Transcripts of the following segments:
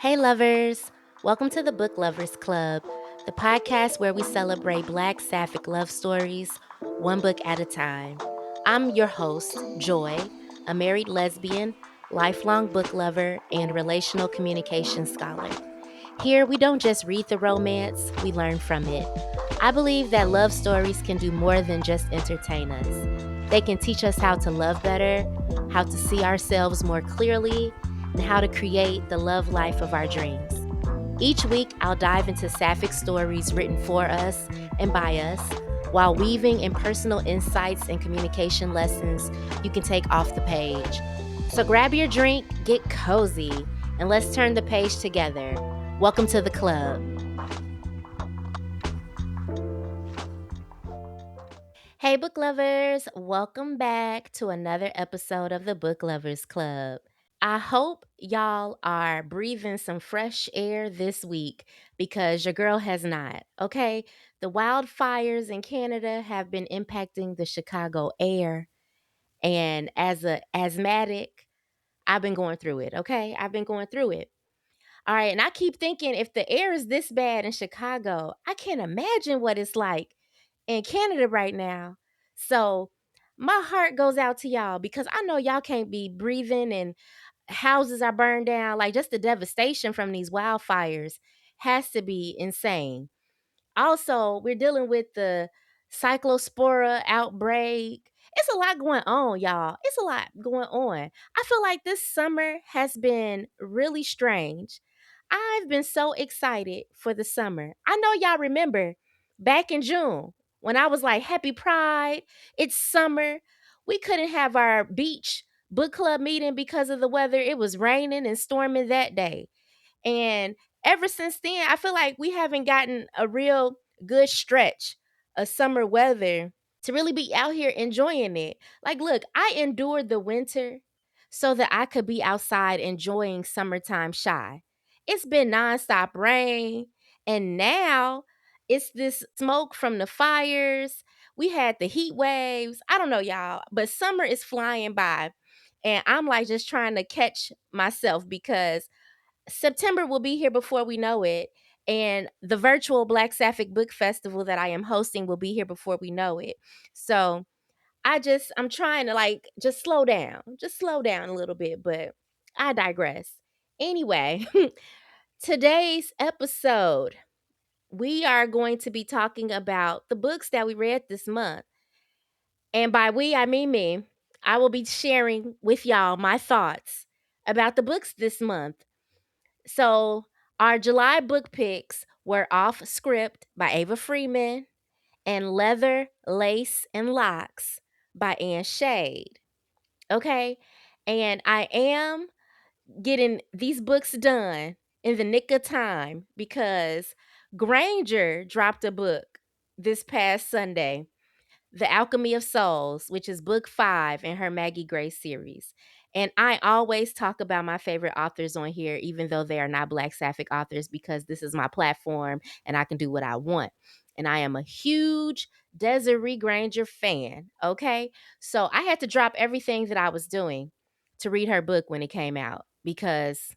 Hey, lovers! Welcome to the Book Lovers Club, the podcast where we celebrate Black Sapphic love stories, one book at a time. I'm your host, Joy, a married lesbian, lifelong book lover, and relational communication scholar. Here, we don't just read the romance, we learn from it. I believe that love stories can do more than just entertain us. They can teach us how to love better, how to see ourselves more clearly, and how to create the love life of our dreams. Each week, I'll dive into sapphic stories written for us and by us, while weaving in personal insights and communication lessons you can take off the page. So grab your drink, get cozy, and let's turn the page together. Welcome to the club. Hey, book lovers, welcome back to another episode of the Book Lovers Club. I hope y'all are breathing some fresh air this week because your girl has not, okay? The wildfires in Canada have been impacting the Chicago air, and as a asthmatic, I've been going through it, okay? I've been going through it. All right, and I keep thinking if the air is this bad in Chicago, I can't imagine what it's like in Canada right now. So, my heart goes out to y'all because I know y'all can't be breathing and houses are burned down. Like, just the devastation from these wildfires has to be insane. Also, we're dealing with the cyclospora outbreak. It's a lot going on, y'all. It's a lot going on. I feel like this summer has been really strange. I've been so excited for the summer. I know y'all remember back in June when I was like, Happy Pride, it's summer. We couldn't have our beach book club meeting because of the weather. It was raining and storming that day. And ever since then, I feel like we haven't gotten a real good stretch of summer weather to really be out here enjoying it. Like, look, I endured the winter so that I could be outside enjoying summertime shy. It's been nonstop rain, and now it's this smoke from the fires. We had the heat waves. I don't know, y'all, but summer is flying by. And I'm like just trying to catch myself because September will be here before we know it. And the virtual Black Sapphic Book Festival that I am hosting will be here before we know it. So I'm trying to like just slow down a little bit, but I digress. Anyway, today's episode, we are going to be talking about the books that we read this month. And by we, I mean me. I will be sharing with y'all my thoughts about the books this month. So, our July book picks were Off Script by Ava Freeman and Leather, Lace, and Locs by Anne Shade. Okay? And I am getting these books done in the nick of time because Granger dropped a book this past Sunday, the Alchemy of Souls, which is book 5 in her Maggie Gray series. And I always talk about my favorite authors on here, even though they are not Black Sapphic authors, because this is my platform and I can do what I want. And I am a huge Desiree Granger fan, okay? So I had to drop everything that I was doing to read her book when it came out because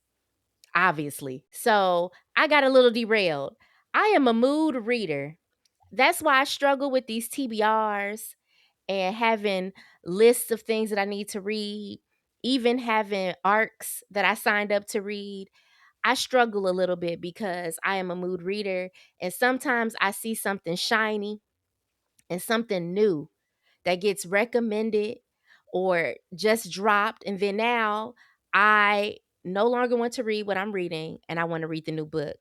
obviously. So I got a little derailed. I am a mood reader. That's why I struggle with these TBRs and having lists of things that I need to read, even having arcs that I signed up to read. I struggle a little bit because I am a mood reader, and sometimes I see something shiny and something new that gets recommended or just dropped. And then now I no longer want to read what I'm reading and I want to read the new book.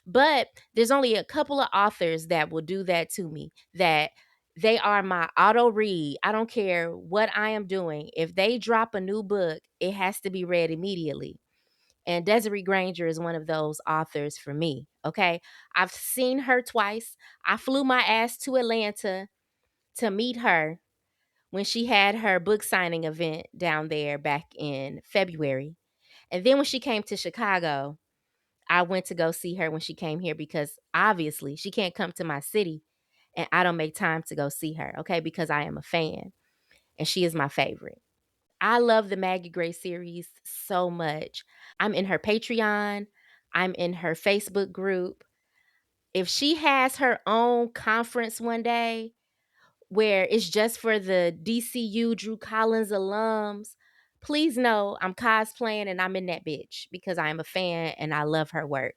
But there's only a couple of authors that will do that to me, that they are my auto read. I don't care what I am doing. If they drop a new book, it has to be read immediately. And Desiree Granger is one of those authors for me. Okay. I've seen her twice. I flew my ass to Atlanta to meet her when she had her book signing event down there back in February. And then when she came to Chicago, I went to go see her when she came here because obviously she can't come to my city and I don't make time to go see her, okay? Because I am a fan and she is my favorite. I love the Maggie Gray series so much. I'm in her Patreon. I'm in her Facebook group. If she has her own conference one day where it's just for the DCU Drew Collins alums, please know I'm cosplaying and I'm in that bitch because I am a fan and I love her work.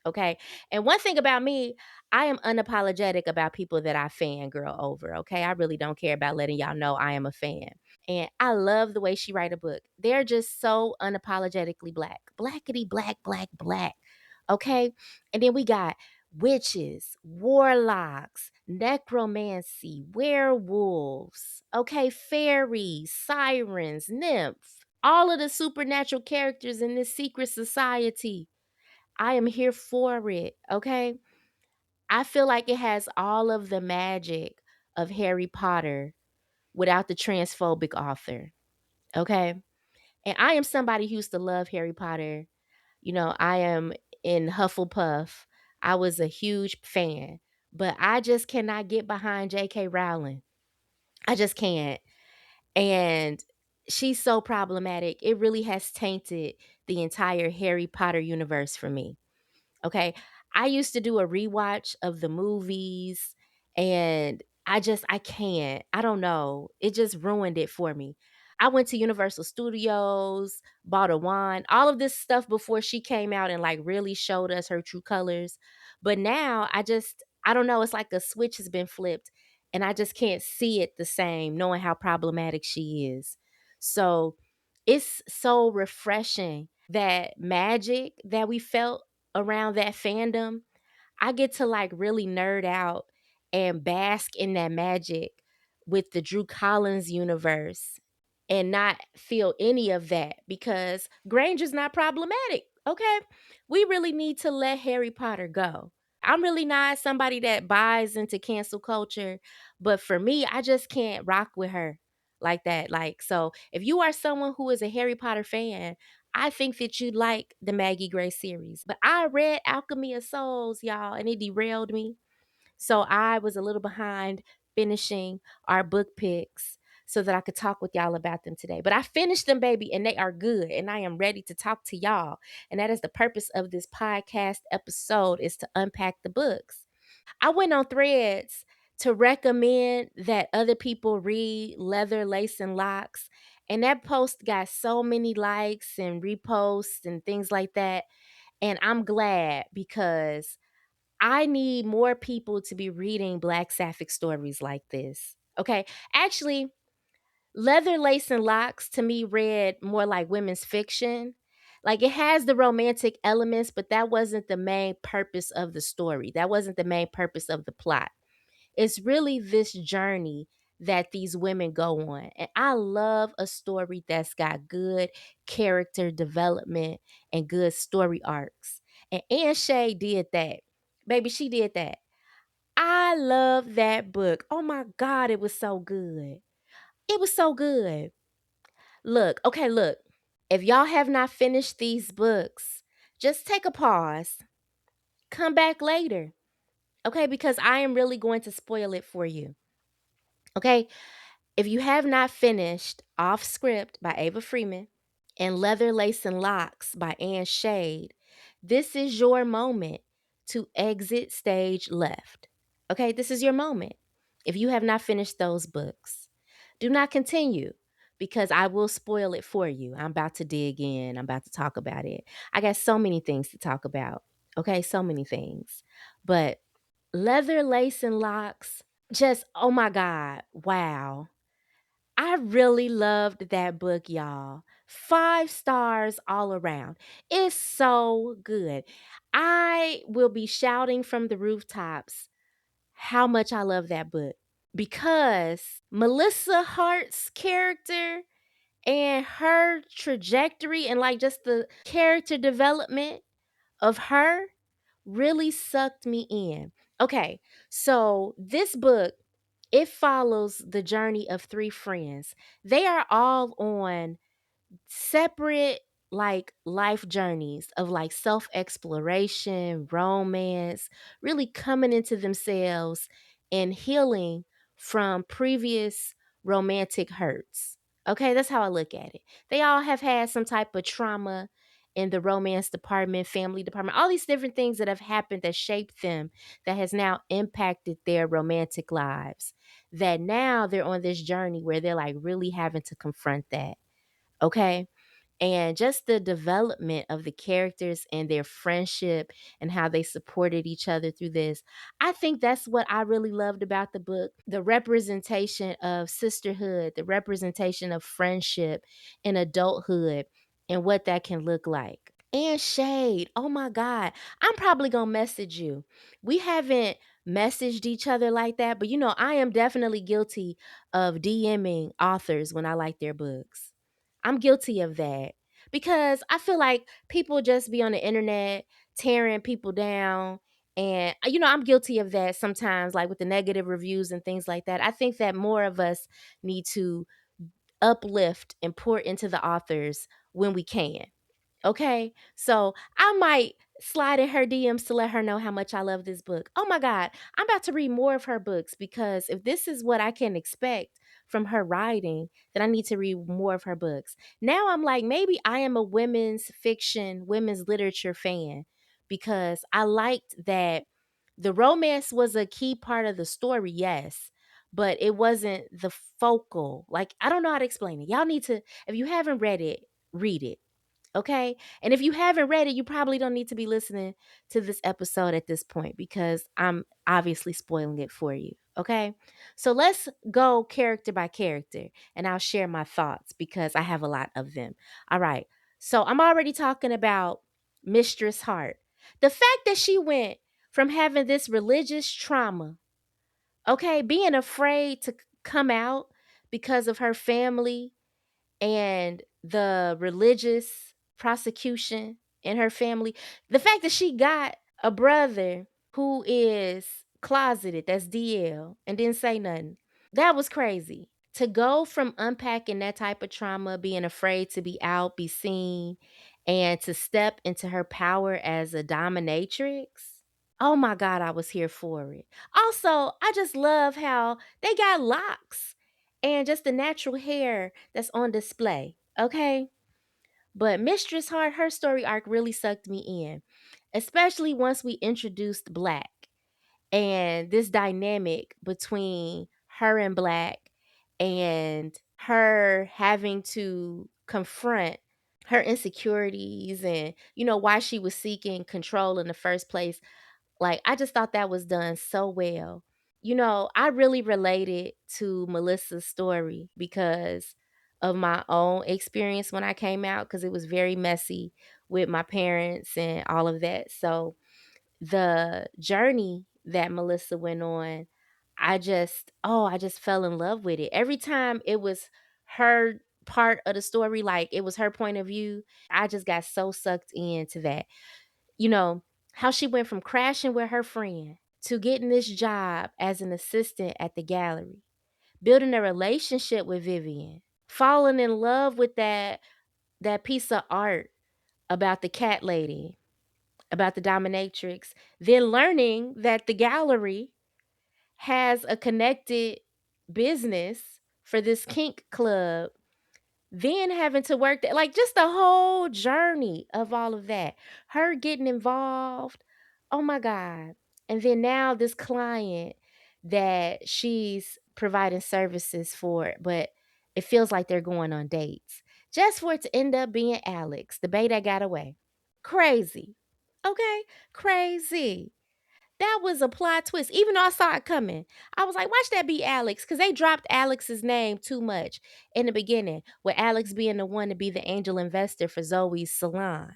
Okay. And one thing about me, I am unapologetic about people that I fangirl over. Okay. I really don't care about letting y'all know I am a fan. And I love the way she write a book. They're just so unapologetically black. Blackity black, black, black. Okay. And then we got witches, warlocks, necromancy, werewolves, okay, fairies, sirens, nymphs, all of the supernatural characters in this secret society. I am here for it, okay? I feel like it has all of the magic of Harry Potter without the transphobic author, okay? And I am somebody who used to love Harry Potter. You know, I am in Hufflepuff. I was a huge fan, but I just cannot get behind J.K. Rowling. I just can't. And she's so problematic. It really has tainted the entire Harry Potter universe for me. Okay. I used to do a rewatch of the movies and I can't. I don't know. It just ruined it for me. I went to Universal Studios, bought a wine, all of this stuff before she came out and like really showed us her true colors. But now I don't know, it's like a switch has been flipped and I just can't see it the same knowing how problematic she is. So, it's so refreshing that magic that we felt around that fandom. I get to like really nerd out and bask in that magic with the Drew Collins universe and not feel any of that because Granger's not problematic. Okay. We really need to let Harry Potter go. I'm really not somebody that buys into cancel culture, but for me, I just can't rock with her like that. Like, so if you are someone who is a Harry Potter fan, I think that you'd like the Maggie Gray series. But I read Alchemy of Souls, y'all, and it derailed me. So I was a little behind finishing our book picks so that I could talk with y'all about them today. But I finished them, baby, and they are good. And I am ready to talk to y'all. And that is the purpose of this podcast episode is to unpack the books. I went on Threads to recommend that other people read Leather, Lace, and Locks. And that post got so many likes and reposts and things like that. And I'm glad because I need more people to be reading Black Sapphic stories like this. Okay. Actually, Leather, Lace, and Locks to me read more like women's fiction. Like it has the romantic elements, but that wasn't the main purpose of the story. That wasn't the main purpose of the plot. It's really this journey that these women go on. And I love a story that's got good character development and good story arcs. And Anne Shea did that. Baby, she did that. I love that book. Oh my God, it was so good. It was so good. Look, okay, look. If y'all have not finished these books, just take a pause. Come back later. Okay, because I am really going to spoil it for you. Okay, if you have not finished Off Script by Ava Freeman and Leather, Lace, and Locks by Anne Shade, this is your moment to exit stage left. Okay, this is your moment. If you have not finished those books, do not continue because I will spoil it for you. I'm about to dig in, I'm about to talk about it. I got so many things to talk about. Okay, so many things. But Leather, Lace, and Locks, just oh my God, wow. I really loved that book, y'all. 5 stars all around. It's so good. I will be shouting from the rooftops how much I love that book because Melissa Hart's character and her trajectory and like just the character development of her really sucked me in. Okay, so this book it follows the journey of 3 friends. They are all on separate like life journeys of like self-exploration, romance, really coming into themselves and healing from previous romantic hurts. Okay, that's how I look at it. They all have had some type of trauma in the romance department, family department, all these different things that have happened that shaped them, that has now impacted their romantic lives. That now they're on this journey where they're like really having to confront that. Okay. And just the development of the characters and their friendship and how they supported each other through this. I think that's what I really loved about the book. The representation of sisterhood, the representation of friendship in adulthood, and what that can look like. And shade. Oh my God. I'm probably going to message you. We haven't messaged each other like that, but I am definitely guilty of DMing authors when I like their books. I'm guilty of that because I feel like people just be on the internet tearing people down. And, I'm guilty of that sometimes, like with the negative reviews and things like that. I think that more of us need to uplift and pour into the authors when we can. Okay. So I might slide in her DMs to let her know how much I love this book. Oh my God. I'm about to read more of her books because if this is what I can expect from her writing, then I need to read more of her books. Now I'm like, maybe I am a women's fiction, women's literature fan because I liked that the romance was a key part of the story, yes, but it wasn't the focal. Like, I don't know how to explain it. Y'all need to, if you haven't read it, read it. Okay. And if you haven't read it, you probably don't need to be listening to this episode at this point because I'm obviously spoiling it for you. Okay. So let's go character by character and I'll share my thoughts because I have a lot of them. All right. So I'm already talking about Mistress Hart. The fact that she went from having this religious trauma, okay, being afraid to come out because of her family and the religious prosecution in her family. The fact that she got a brother who is closeted, that's DL, and didn't say nothing. That was crazy. To go from unpacking that type of trauma, being afraid to be out, be seen, and to step into her power as a dominatrix. Oh my God, I was here for it. Also, I just love how they got locks and just the natural hair that's on display. Okay. But Mistress Heart, her story arc really sucked me in, especially once we introduced Black and this dynamic between her and Black and her having to confront her insecurities and, why she was seeking control in the first place. Like, I just thought that was done so well. I really related to Melissa's story because of my own experience when I came out, because it was very messy with my parents and all of that. So, the journey that Melissa went on, I just fell in love with it. Every time it was her part of the story, like it was her point of view, I just got so sucked into that. You know, how she went from crashing with her friend to getting this job as an assistant at the gallery, building a relationship with Vivian, falling in love with that piece of art about the cat lady, about the dominatrix, then learning that the gallery has a connected business for this kink club, then having to work that, like just the whole journey of all of that, her getting involved. Oh my God. And then now this client that she's providing services for, but it feels like they're going on dates just for it to end up being Alex, the bae that got away. Crazy. Okay. Crazy. That was a plot twist. Even though I saw it coming, I was like, watch that be Alex, because they dropped Alex's name too much in the beginning, with Alex being the one to be the angel investor for Zoe's salon.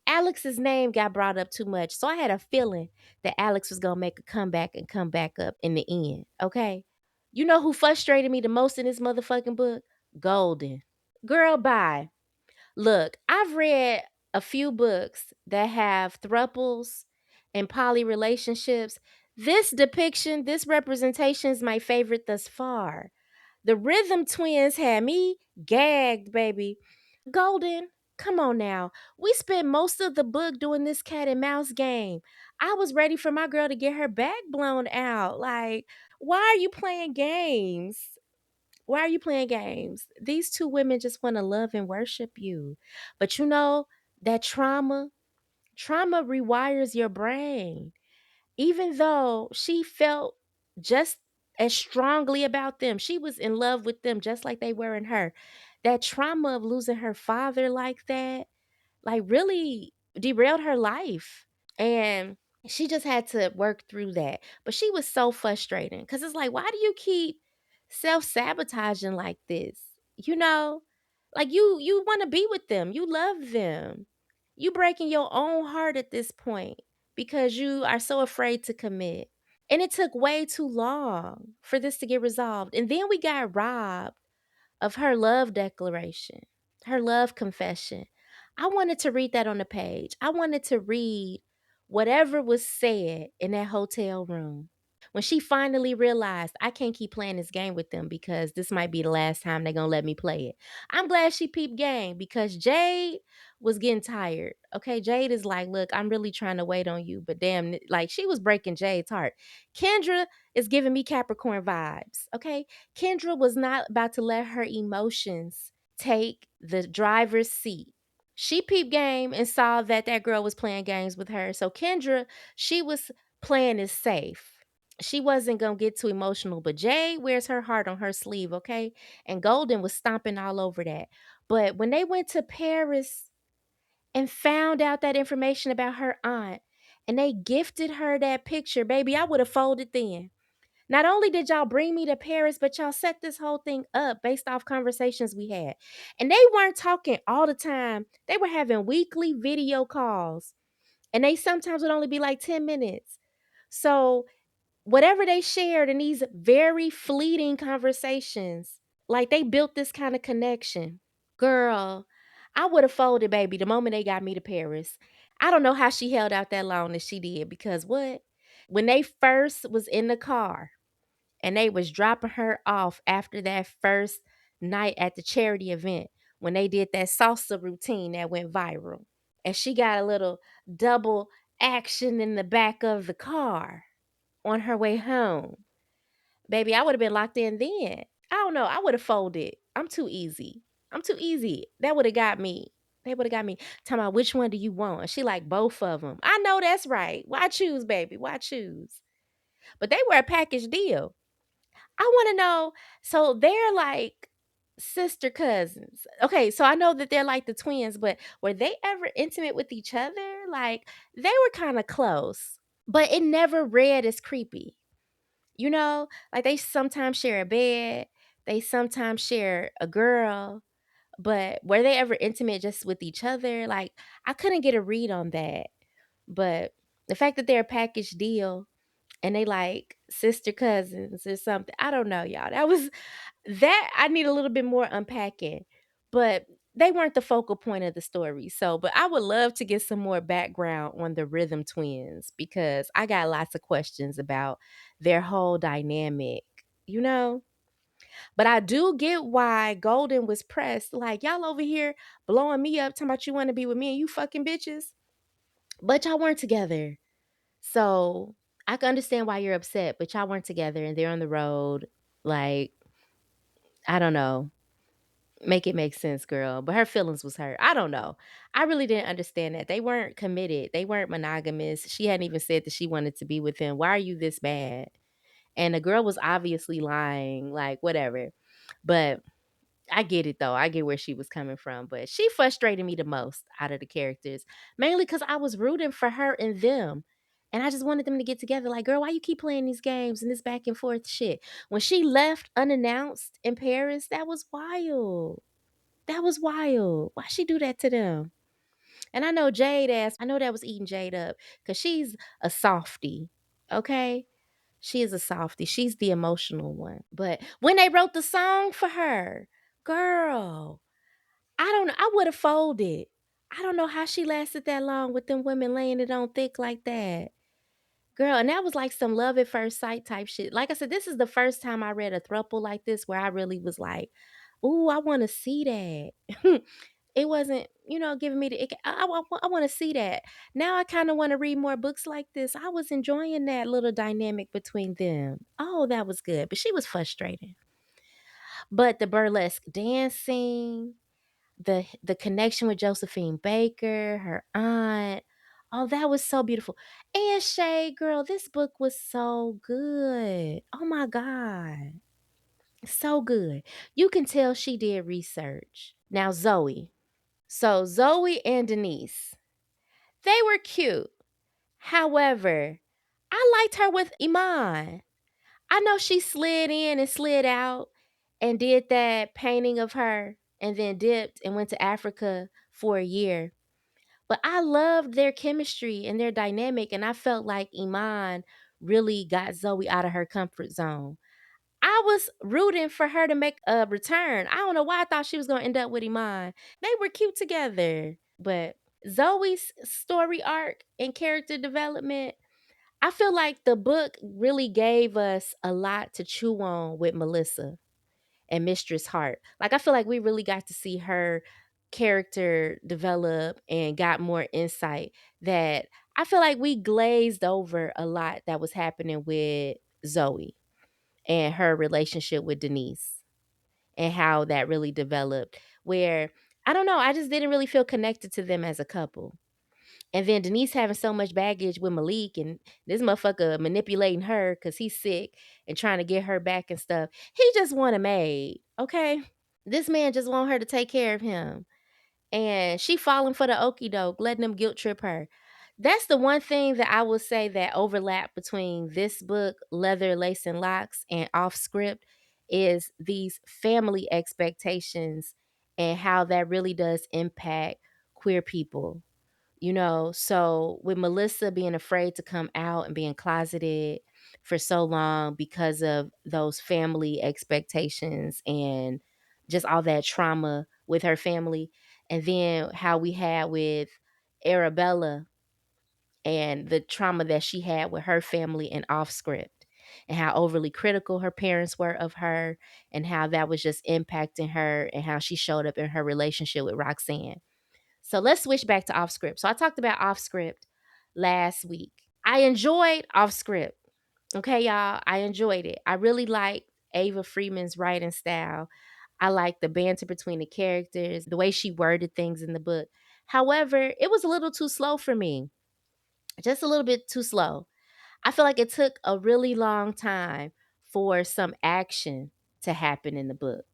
Alex's name got brought up too much. So I had a feeling that Alex was going to make a comeback and come back up in the end. Okay. You know who frustrated me the most in this motherfucking book? Golden. Girl, bye. Look, I've read a few books that have thruples and poly relationships. This depiction, this representation is my favorite thus far. The Rhythm Twins had me gagged, baby. Golden, come on now. We spent most of the book doing this cat and mouse game. I was ready for my girl to get her back blown out. Like, why are you playing games? Why are you playing games? These two women just want to love and worship you. But That trauma rewires your brain. Even though she felt just as strongly about them, she was in love with them just like they were in her. That trauma of losing her father like that, like, really derailed her life. And she just had to work through that. But she was so frustrating because it's like, why do you keep self sabotaging like this? You know, like you want to be with them, you love them, you breaking your own heart at this point because you are so afraid to commit. And it took way too long for this to get resolved. And then we got robbed of her love declaration, her love confession. I wanted to read that on the page. I wanted to read whatever was said in that hotel room. When she finally realized I can't keep playing this game with them because this might be the last time they're gonna let me play it. I'm glad she peeped game because Jade was getting tired. Okay, Jade is like, look, I'm really trying to wait on you, but damn, like she was breaking Jade's heart. Kendra is giving me Capricorn vibes. Okay, Kendra was not about to let her emotions take the driver's seat. She peeped game and saw that that girl was playing games with her. So Kendra, she was playing it safe. She wasn't gonna get too emotional, but Jay wears her heart on her sleeve, okay? And Golden was stomping all over that. But when they went to Paris and found out that information about her aunt, and they gifted her that picture, baby, I would have folded then. Not only did y'all bring me to Paris, but y'all set this whole thing up based off conversations we had. And they weren't talking all the time. They were having weekly video calls, and they sometimes would only be like 10 minutes. So whatever they shared in these very fleeting conversations, like they built this kind of connection. Girl, I would have folded, baby, the moment they got me to Paris. I don't know how she held out that long as she did because what? When they first was in the car and they was dropping her off after that first night at the charity event, when they did that salsa routine that went viral, and she got a little double action in the back of the car on her way home. Baby, I would have been locked in then. I don't know. I would have folded. I'm too easy. I'm too easy. That would have got me. They would have got me. Talking about which one do you want? And she like both of them. I know that's right. Why choose, baby? Why choose? But they were a package deal. I want to know. So they're like sister cousins. Okay, so I know that they're like the twins, but were they ever intimate with each other? Like they were kind of close, but it never read as creepy. You know, like they sometimes share a bed, they sometimes share a girl, but were they ever intimate just with each other? Like I couldn't get a read on that. But the fact that they're a package deal and they like sister cousins or something, I don't know, y'all. That I need a little bit more unpacking. But they weren't the focal point of the story. So, but I would love to get some more background on the Rhythm Twins because I got lots of questions about their whole dynamic, you know? But I do get why Golden was pressed. Like, y'all over here blowing me up, talking about you want to be with me and you fucking bitches. But y'all weren't together. So I can understand why you're upset, but y'all weren't together and they're on the road. Like, I don't know. Make it make sense, girl. But her feelings was hurt. I don't know. I really didn't understand that. They weren't committed. They weren't monogamous. She hadn't even said that she wanted to be with him. Why are you this bad? And the girl was obviously lying, like whatever. But I get it though. I get where she was coming from. But she frustrated me the most out of the characters. Mainly because I was rooting for her and them. And I just wanted them to get together. Like, girl, why you keep playing these games and this back and forth shit? When she left unannounced in Paris, that was wild. That was wild. Why she do that to them? And I know Jade ass, I know that was eating Jade up because she's a softie. Okay? She is a softie. She's the emotional one. But when they wrote the song for her, girl, I don't know. I would have folded. I don't know how she lasted that long with them women laying it on thick like that. Girl, and that was like some love at first sight type shit. Like I said, this is the first time I read a throuple like this where I really was like, ooh, I want to see that. It wasn't, giving me the ick. I want to see that. Now I kind of want to read more books like this. I was enjoying that little dynamic between them. Oh, that was good. But she was frustrating. But the burlesque dancing, the connection with Josephine Baker, her aunt. Oh, that was so beautiful. And Shay, girl, this book was so good. Oh my God. So good. You can tell she did research. Now, Zoe. So, Zoe and Denise, they were cute. However, I liked her with Iman. I know she slid in and slid out and did that painting of her and then dipped and went to Africa for a year. But I loved their chemistry and their dynamic, and I felt like Iman really got Zoe out of her comfort zone. I was rooting for her to make a return. I don't know why I thought she was going to end up with Iman. They were cute together. But Zoe's story arc and character development, I feel like the book really gave us a lot to chew on with Melissa and Mistress Hart. Like, I feel like we really got to see her character develop and got more insight that I feel like we glazed over a lot that was happening with Zoe and her relationship with Denise and how that really developed. Where I don't know, I just didn't really feel connected to them as a couple. And then Denise having so much baggage with Malik and this motherfucker manipulating her because he's sick and trying to get her back and stuff. He just want a maid, okay? This man just want her to take care of him. And she falling for the okey doke, letting them guilt trip her. That's the one thing that I will say that overlap between this book, Leather, Lace, and Locks, and Off Script is these family expectations and how that really does impact queer people. So with Melissa being afraid to come out and being closeted for so long because of those family expectations and just all that trauma with her family, and then how we had with Arabella and the trauma that she had with her family and off script, and how overly critical her parents were of her, and how that was just impacting her, and how she showed up in her relationship with Roxanne. So let's switch back to off script. So I talked about off script last week. I enjoyed off script. Okay, y'all. I enjoyed it. I really liked Ava Freeman's writing style. I liked the banter between the characters, the way she worded things in the book. However, it was a little too slow for me. Just a little bit too slow. I feel like it took a really long time for some action to happen in the book,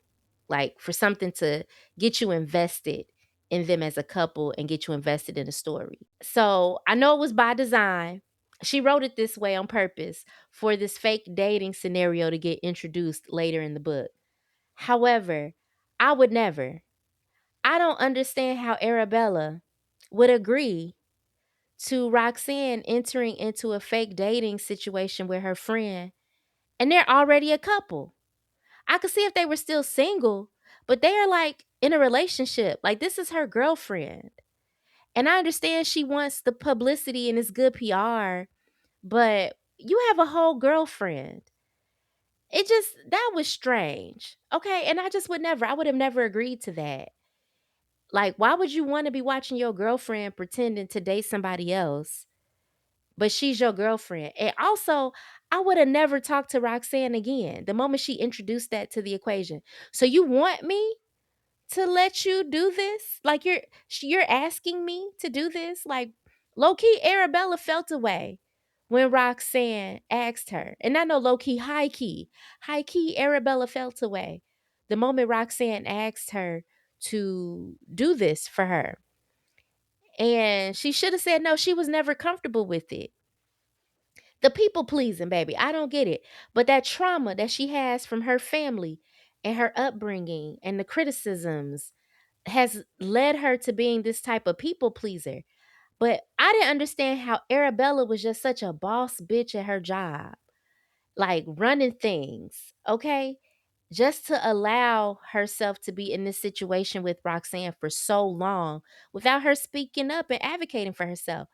like for something to get you invested in them as a couple and get you invested in the story. So I know it was by design. She wrote it this way on purpose for this fake dating scenario to get introduced later in the book. However, I would never. I don't understand how Arabella would agree to Roxanne entering into a fake dating situation with her friend, and they're already a couple. I could see if they were still single, but they are like in a relationship. Like, this is her girlfriend. And I understand she wants the publicity and it's good PR, but you have a whole girlfriend. That was strange. Okay. And I would have never agreed to that. Like, why would you want to be watching your girlfriend pretending to date somebody else, but she's your girlfriend? And also, I would have never talked to Roxanne again the moment she introduced that to the equation. So you want me to let you do this? Like, you're asking me to do this? Like, low key Arabella felt away when Roxanne asked her. And I know low key, high key Arabella felt away the moment Roxanne asked her to do this for her. And she should have said no. She was never comfortable with it. The people pleasing, baby. I don't get it. But that trauma that she has from her family and her upbringing and the criticisms has led her to being this type of people pleaser. But I didn't understand how Arabella was just such a boss bitch at her job, like running things, okay? Just to allow herself to be in this situation with Roxanne for so long without her speaking up and advocating for herself.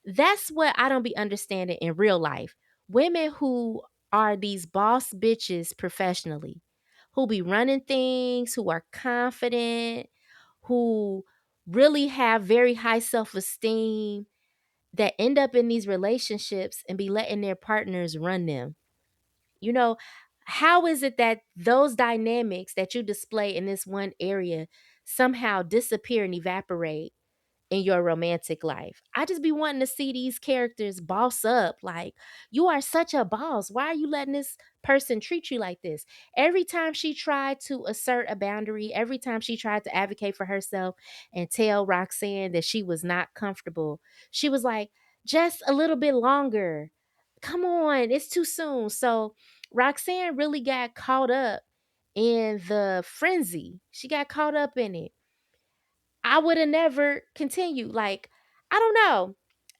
That's what I don't be understanding in real life. Women who are these boss bitches professionally, who be running things, who are confident, who really have very high self esteem, that end up in these relationships and be letting their partners run them. You know, how is it that those dynamics that you display in this one area somehow disappear and evaporate in your romantic life. I just be wanting to see these characters boss up. Like, you are such a boss. Why are you letting this person treat you like this? Every time she tried to assert a boundary, every time she tried to advocate for herself and tell Roxanne that she was not comfortable, she was like, just a little bit longer. Come on, it's too soon. So Roxanne really got caught up in the frenzy. She got caught up in it. I would have never continued. Like, I don't know.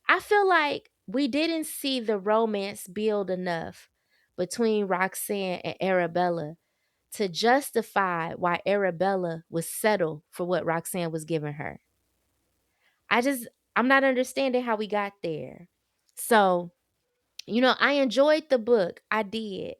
I feel like we didn't see the romance build enough between Roxanne and Arabella to justify why Arabella was settled for what Roxanne was giving her. I'm not understanding how we got there. So, I enjoyed the book. I did.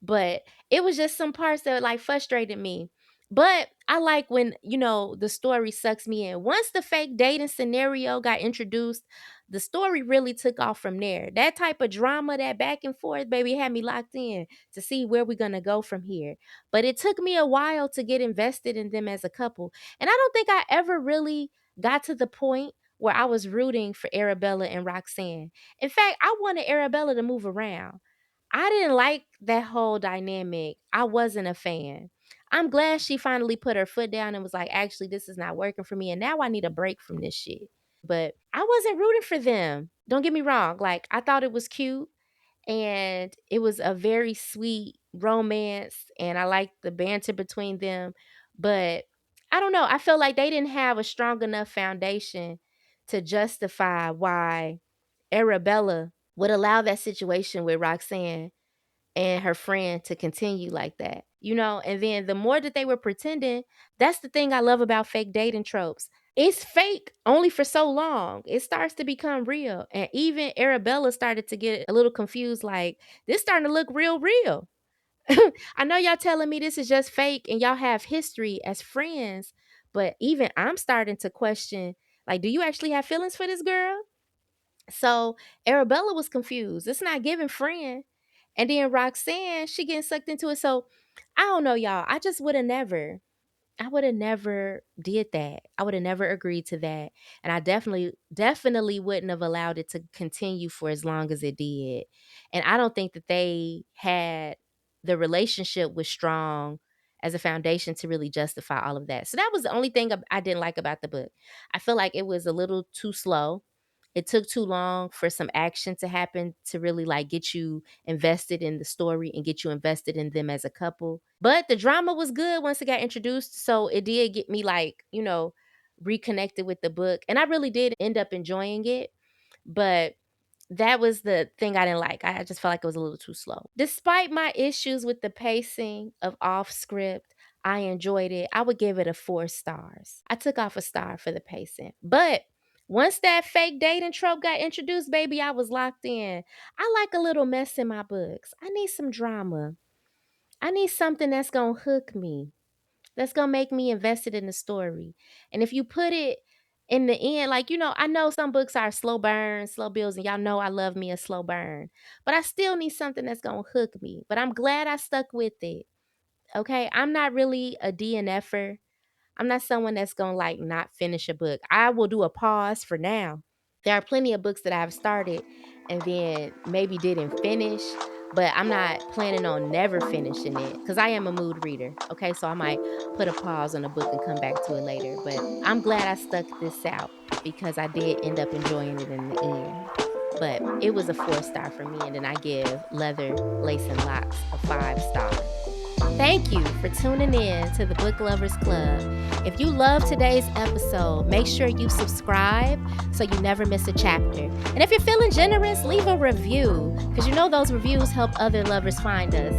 But it was just some parts that like frustrated me. But I like when, the story sucks me in. Once the fake dating scenario got introduced, the story really took off from there. That type of drama, that back and forth, baby, had me locked in to see where we're going to go from here. But it took me a while to get invested in them as a couple. And I don't think I ever really got to the point where I was rooting for Arabella and Roxanne. In fact, I wanted Arabella to move around. I didn't like that whole dynamic. I wasn't a fan. I'm glad she finally put her foot down and was like, actually, this is not working for me. And now I need a break from this shit. But I wasn't rooting for them. Don't get me wrong. Like, I thought it was cute and it was a very sweet romance. And I liked the banter between them. But I don't know. I felt like they didn't have a strong enough foundation to justify why Arabella would allow that situation with Roxanne and her friend to continue like that, And then the more that they were pretending, that's the thing I love about fake dating tropes. It's fake only for so long. It starts to become real. And even Arabella started to get a little confused like, this starting to look real, real. I know y'all telling me this is just fake and y'all have history as friends, but even I'm starting to question, like, do you actually have feelings for this girl? So Arabella was confused. It's not giving friend. And then Roxanne, she getting sucked into it. So I don't know, y'all. I would have never did that. I would have never agreed to that. And I definitely wouldn't have allowed it to continue for as long as it did. And I don't think that they had the relationship was strong as a foundation to really justify all of that. So that was the only thing I didn't like about the book. I feel like it was a little too slow. It took too long for some action to happen to really like get you invested in the story and get you invested in them as a couple. But the drama was good once it got introduced. So it did get me like, reconnected with the book. And I really did end up enjoying it. But that was the thing I didn't like. I just felt like it was a little too slow. Despite my issues with the pacing of off script, I enjoyed it. I would give it a 4 stars. I took off a star for the pacing. But once that fake dating trope got introduced, baby, I was locked in. I like a little mess in my books. I need some drama. I need something that's going to hook me, that's going to make me invested in the story. And if you put it in the end, like, I know some books are slow burn, slow builds, and y'all know I love me a slow burn. But I still need something that's going to hook me. But I'm glad I stuck with it. Okay? I'm not really a DNFer. I'm not someone that's going to like not finish a book. I will do a pause for now. There are plenty of books that I've started and then maybe didn't finish, but I'm not planning on never finishing it because I am a mood reader. Okay, so I might put a pause on a book and come back to it later. But I'm glad I stuck this out because I did end up enjoying it in the end. But it was a 4 star for me, and then I give Leather, Lace, and Locks a 5 star. Thank you for tuning in to the Book Lovers Club. If you love today's episode, make sure you subscribe so you never miss a chapter. And if you're feeling generous, leave a review because those reviews help other lovers find us.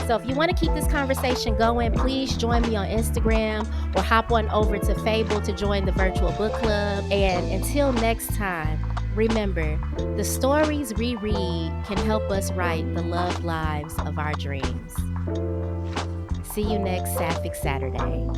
So if you want to keep this conversation going, please join me on Instagram or hop on over to Fable to join the virtual book club. And until next time, remember, the stories we read can help us write the love lives of our dreams. See you next Sapphic Saturday.